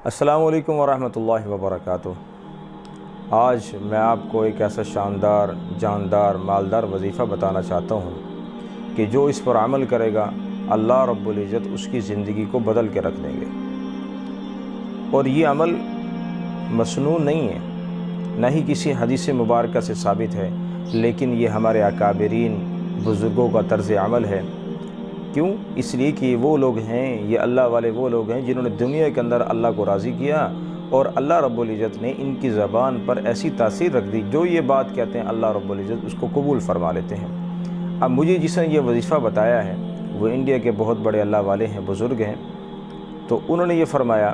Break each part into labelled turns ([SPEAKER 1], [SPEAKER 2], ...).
[SPEAKER 1] السلام علیکم ورحمۃ اللہ وبرکاتہ۔ آج میں آپ کو ایک ایسا شاندار، جاندار، مالدار وظیفہ بتانا چاہتا ہوں کہ جو اس پر عمل کرے گا اللہ رب العزت اس کی زندگی کو بدل کے رکھ دیں گے۔ اور یہ عمل مسنون نہیں ہے، نہ ہی کسی حدیث مبارکہ سے ثابت ہے، لیکن یہ ہمارے اکابرین بزرگوں کا طرز عمل ہے۔ کیوں؟ اس لیے کہ وہ لوگ ہیں، یہ اللہ والے وہ لوگ ہیں جنہوں نے دنیا کے اندر اللہ کو راضی کیا، اور اللہ رب العزت نے ان کی زبان پر ایسی تاثیر رکھ دی، جو یہ بات کہتے ہیں اللہ رب العزت اس کو قبول فرما لیتے ہیں۔ اب مجھے جس نے یہ وظیفہ بتایا ہے وہ انڈیا کے بہت بڑے اللہ والے ہیں، بزرگ ہیں، تو انہوں نے یہ فرمایا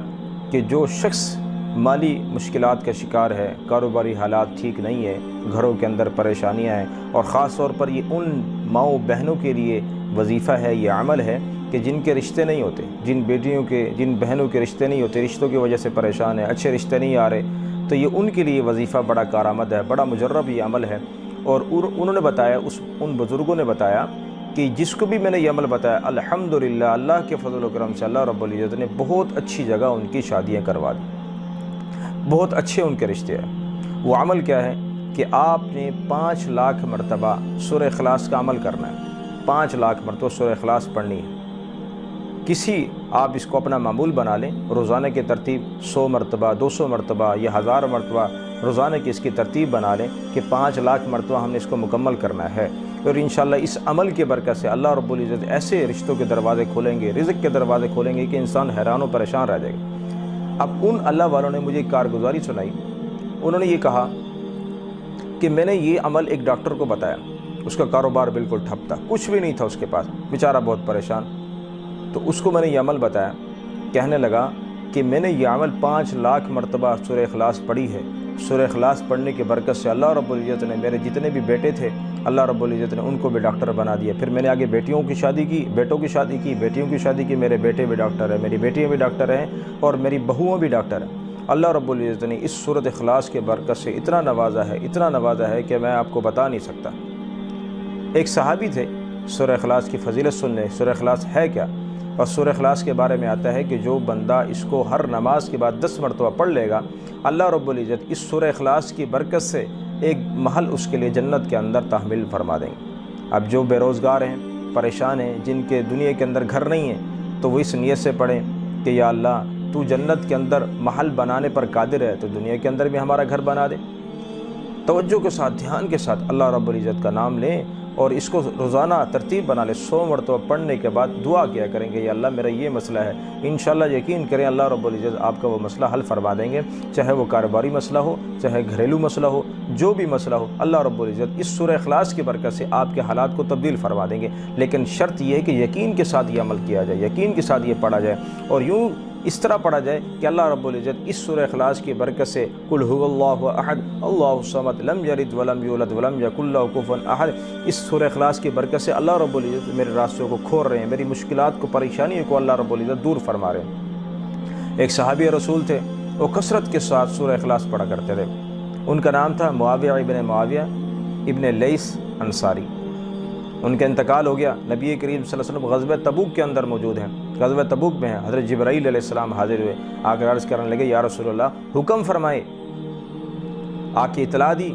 [SPEAKER 1] کہ جو شخص مالی مشکلات کا شکار ہے، کاروباری حالات ٹھیک نہیں ہے، گھروں کے اندر پریشانیاں ہیں، اور خاص طور پر یہ ان ماؤں بہنوں کے لیے وظیفہ ہے، یہ عمل ہے کہ جن کے رشتے نہیں ہوتے، جن بہنوں کے رشتے نہیں ہوتے، رشتوں کی وجہ سے پریشان ہیں، اچھے رشتے نہیں آ رہے، تو یہ ان کے لیے وظیفہ بڑا کارآمد ہے، بڑا مجرب یہ عمل ہے۔ اور انہوں نے بتایا، ان بزرگوں نے بتایا کہ جس کو بھی میں نے یہ عمل بتایا، الحمدللہ اللہ کے فضل و کرم سے اللہ رب العزت نے بہت اچھی جگہ ان کی شادیاں کروا دی، بہت اچھے ان کے رشتے ہیں۔ وہ عمل کیا ہے کہ آپ نے 5 لاکھ مرتبہ سورہ اخلاص کا عمل کرنا ہے، 5 لاکھ مرتبہ سورہ اخلاص پڑھنی ہے۔ آپ اس کو اپنا معمول بنا لیں، روزانہ کی ترتیب 100 مرتبہ، 200 مرتبہ یا 1000 مرتبہ روزانہ کی اس کی ترتیب بنا لیں کہ 5 لاکھ مرتبہ ہم نے اس کو مکمل کرنا ہے۔ اور انشاءاللہ اس عمل کے برکت سے اللہ رب العزت ایسے رشتوں کے دروازے کھولیں گے، رزق کے دروازے کھولیں گے کہ انسان حیران و پریشان رہ جائے گا۔ اب ان اللہ والوں نے مجھے کارگزاری سنائی، انہوں نے یہ کہا کہ میں نے یہ عمل ایک ڈاکٹر کو بتایا، اس کا کاروبار بالکل ٹھپ تھا، کچھ بھی نہیں تھا اس کے پاس، بیچارہ بہت پریشان۔ تو اس کو میں نے یہ عمل بتایا، کہنے لگا کہ میں نے یہ عمل 5 لاکھ مرتبہ سورہ اخلاص پڑھی ہے، سورہ اخلاص پڑھنے کی برکت سے اللہ رب العزت نے میرے جتنے بھی بیٹے تھے اللہ رب العزت نے ان کو بھی ڈاکٹر بنا دیا۔ پھر میں نے آگے بیٹیوں کی شادی کی، بیٹوں کی شادی کی، بیٹیوں کی شادی کی، میرے بیٹے بھی ڈاکٹر ہیں، میری بیٹیاں بھی ڈاکٹر ہیں، اور میری بہوؤں بھی ڈاکٹر ہیں۔ اللہ رب العزت نے اس سورۃ اخلاص کے برکت سے اتنا نوازا ہے کہ میں آپ کو بتا نہیں سکتا۔ ایک صحابی تھے، سورہ اخلاص کی فضیلت سن لیں، سورہ اخلاص ہے کیا؟ اور سورہ اخلاص کے بارے میں آتا ہے کہ جو بندہ اس کو ہر نماز کے بعد 10 مرتبہ پڑھ لے گا، اللہ رب العزت اس سورہ اخلاص کی برکت سے ایک محل اس کے لیے جنت کے اندر تحمیل فرما دیں گے۔ اب جو بے روزگار ہیں، پریشان ہیں، جن کے دنیا کے اندر گھر نہیں ہیں، تو وہ اس نیت سے پڑھیں کہ یا اللہ تو جنت کے اندر محل بنانے پر قادر ہے، تو دنیا کے اندر بھی ہمارا گھر بنا دے۔ توجہ کے ساتھ، دھیان کے ساتھ اللہ رب العزت کا نام لیں اور اس کو روزانہ ترتیب بنا لیں۔ 100 مرتبہ پڑھنے کے بعد دعا کیا کریں گے، یا اللہ میرا یہ مسئلہ ہے، انشاءاللہ یقین کریں اللہ رب العزت آپ کا وہ مسئلہ حل فرما دیں گے، چاہے وہ کاروباری مسئلہ ہو، چاہے گھریلو مسئلہ ہو، جو بھی مسئلہ ہو، اللہ رب العزت اس سورہ اخلاص کی برکت سے آپ کے حالات کو تبدیل فرما دیں گے۔ لیکن شرط یہ ہے کہ یقین کے ساتھ یہ عمل کیا جائے، یقین کے ساتھ یہ پڑھا جائے، اور یوں اس طرح پڑھا جائے کہ اللہ رب العزت اس سورہ اخلاص کی برکت سے قل هو اللہ احد اللہ الصمد لم یلد ولم یولد ولم یکن لہ کفوا احد، اس سورہ اخلاص کی برکت سے اللہ رب العزت میرے راستوں کو کھول رہے ہیں، میری مشکلات کو، پریشانیوں کو اللہ رب العزت دور فرما رہے ہیں۔ ایک صحابی رسول تھے، وہ کثرت کے ساتھ سورہ اخلاص پڑھا کرتے تھے، ان کا نام تھا معاویہ ابن معاویہ ابن لیث انصاری۔ ان کا انتقال ہو گیا، نبی کریم صلی اللہ علیہ وسلم غزوہ تبوک کے اندر موجود ہیں، غزوہ تبوک میں ہیں، حضرت جبرائیل علیہ السلام حاضر ہوئے، آ کر عرض کرنے لگے یا رسول اللہ حکم فرمائے، آ کے اطلاع دی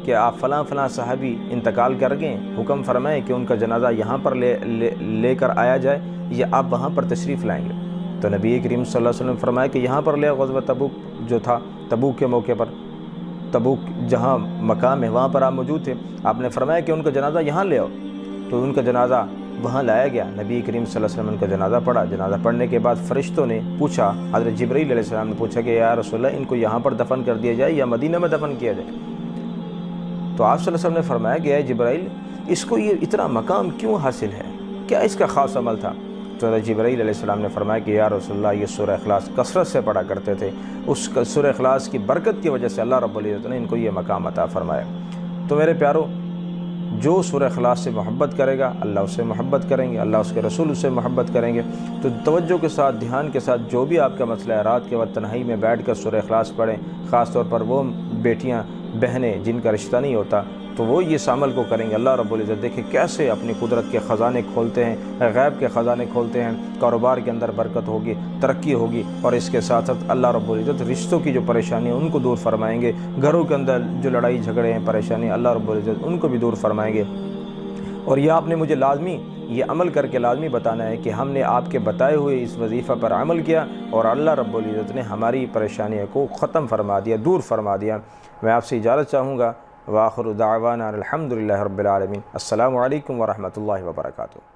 [SPEAKER 1] کہ آپ فلاں فلاں صحابی انتقال کر گئے، حکم فرمائے کہ ان کا جنازہ یہاں پر لے کر آیا جائے یا آپ وہاں پر تشریف لائیں گے؟ تو نبی کریم صلی اللہ علیہ وسلم فرمایا کہ یہاں پر لے، غزوہ تبوک جو تھا، تبوک کے موقع پر، تبوک جہاں مقام ہے وہاں پر آپ موجود تھے، آپ نے فرمایا کہ ان کا جنازہ یہاں لے آؤ، تو ان کا جنازہ وہاں لایا گیا۔ نبی کریم صلی اللہ علیہ وسلم ان کا جنازہ پڑھا، جنازہ پڑھنے کے بعد فرشتوں نے پوچھا، حضرت جبرائیل علیہ السلام نے پوچھا کہ یا رسول اللہ ان کو یہاں پر دفن کر دیا جائے یا مدینہ میں دفن کیا جائے؟ تو آپ صلی اللہ علیہ وسلم نے فرمایا کہ اے جبرائیل اس کو یہ اتنا مقام کیوں حاصل ہے، کیا اس کا خاص عمل تھا؟ تو حضرت جبرائیل علیہ السلام نے فرمایا کہ یا رسول اللہ یہ سورہ اخلاص کثرت سے پڑھا کرتے تھے، اس سورہ اخلاص کی برکت کی وجہ سے اللہ رب العزت نے ان کو یہ مقام عطا فرمایا۔ تو میرے پیارو، جو سورہ اخلاص سے محبت کرے گا اللہ اس سے محبت کریں گے، اللہ اس کے رسول اس سے محبت کریں گے۔ تو توجہ کے ساتھ، دھیان کے ساتھ جو بھی آپ کا مسئلہ ہے، رات کے وقت تنہائی میں بیٹھ کر سورہ اخلاص پڑھیں، خاص طور پر وہ بیٹیاں، بہنیں جن کا رشتہ نہیں ہوتا، تو وہ اس عمل کو کریں گے، اللہ رب العزت دیکھیں کیسے اپنی قدرت کے خزانے کھولتے ہیں، غیب کے خزانے کھولتے ہیں، کاروبار کے اندر برکت ہوگی، ترقی ہوگی، اور اس کے ساتھ ساتھ اللہ رب العزت رشتوں کی جو پریشانی ہیں ان کو دور فرمائیں گے، گھروں کے اندر جو لڑائی جھگڑے ہیں، پریشانی، اللہ رب العزت ان کو بھی دور فرمائیں گے۔ اور یہ آپ نے مجھے لازمی یہ عمل کر کے لازمی بتانا ہے کہ ہم نے آپ کے بتائے ہوئے اس وظیفہ پر عمل کیا اور اللہ رب العزت نے ہماری پریشانیوں کو ختم فرما دیا، دور فرما دیا۔ میں آپ سے اجازت چاہوں گا، وآخر دعوانا الحمدللہ رب العالمین۔ السلام علیکم ورحمۃ اللہ وبرکاتہ۔